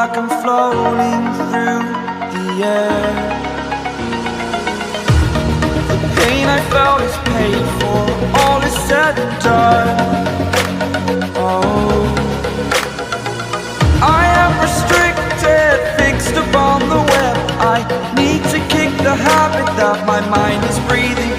like I'm floating through the air. The pain I felt is paid for, all is said and done. Oh, I am restricted, fixed upon the web. I need to kick the habit that my mind is breathing